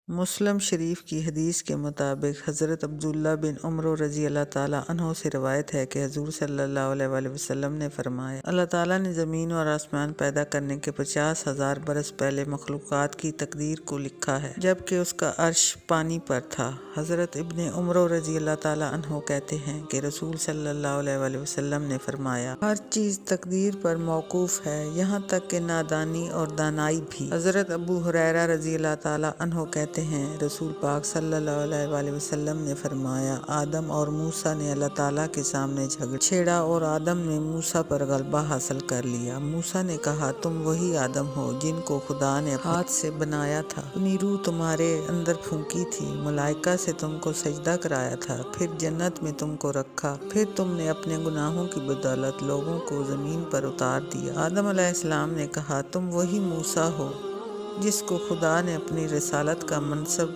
مسلم شریف کی حدیث کے مطابق حضرت عبداللہ بن عمر رضی اللہ تعالیٰ عنہ سے روایت ہے کہ حضور صلی اللہ علیہ وآلہ وسلم نے فرمایا، اللہ تعالیٰ نے زمین اور آسمان پیدا کرنے کے 50,000 برس پہلے مخلوقات کی تقدیر کو لکھا ہے، جبکہ اس کا عرش پانی پر تھا۔ حضرت ابن عمر رضی اللہ تعالیٰ عنہ کہتے ہیں کہ رسول صلی اللہ علیہ وآلہ وسلم نے فرمایا، ہر چیز تقدیر پر موقوف ہے، یہاں تک کہ نادانی اور دانائی بھی۔ حضرت ابو ہریرہ رضی اللہ تعالیٰ عنہ کہتے ہیں، رسول پاک صلی اللہ علیہ وآلہ وسلم نے فرمایا، آدم اور موسیٰ نے اللہ تعالیٰ کے سامنے جھگڑا چھیڑا اور آدم نے موسیٰ پر غلبہ حاصل کر لیا۔ موسیٰ نے کہا، تم وہی آدم ہو جن کو خدا نے ہاتھ سے بنایا تھا، اپنی روح تمہارے اندر پھونکی تھی، ملائکہ سے تم کو سجدہ کرایا تھا، پھر جنت میں تم کو رکھا، پھر تم نے اپنے گناہوں کی بدولت لوگوں کو زمین پر اتار دیا۔ آدم علیہ السلام نے کہا، تم وہی موسیٰ ہو جس کو خدا نے اپنی رسالت کا منصب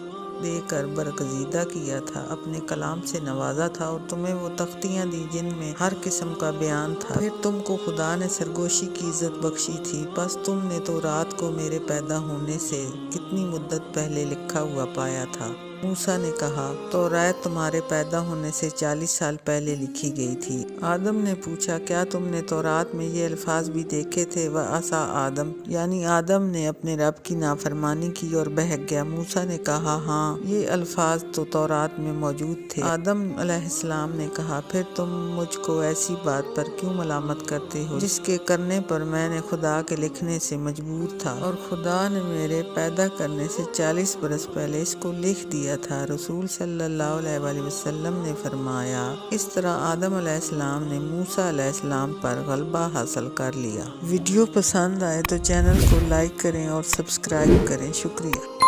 دے کر برگزیدہ کیا تھا، اپنے کلام سے نوازا تھا اور تمہیں وہ تختیاں دی جن میں ہر قسم کا بیان تھا، پھر تم کو خدا نے سرگوشی کی عزت بخشی تھی، پس تم نے تورات کو میرے پیدا ہونے سے کتنی مدت پہلے لکھا ہوا پایا تھا؟ موسیٰ نے کہا، تورات تمہارے پیدا ہونے سے 40 سال پہلے لکھی گئی تھی۔ آدم نے پوچھا، کیا تم نے تورات میں یہ الفاظ بھی دیکھے تھے؟ وَعَصَىٰ آدم، یعنی آدم نے اپنے رب کی نافرمانی کی اور بہک گیا۔ موسیٰ نے کہا، ہاں، یہ الفاظ تو تورات میں موجود تھے۔ آدم علیہ السلام نے کہا، پھر تم مجھ کو ایسی بات پر کیوں ملامت کرتے ہو جس کے کرنے پر میں نے خدا کے لکھنے سے مجبور تھا، اور خدا نے میرے پیدا کرنے سے 40 برس پہلے اس کو لکھ دیا تھا۔ رسول صلی اللہ علیہ وآلہ وسلم نے فرمایا، اس طرح آدم علیہ السلام نے موسیٰ علیہ السلام پر غلبہ حاصل کر لیا۔ ویڈیو پسند آئے تو چینل کو لائک کریں اور سبسکرائب کریں۔ شکریہ۔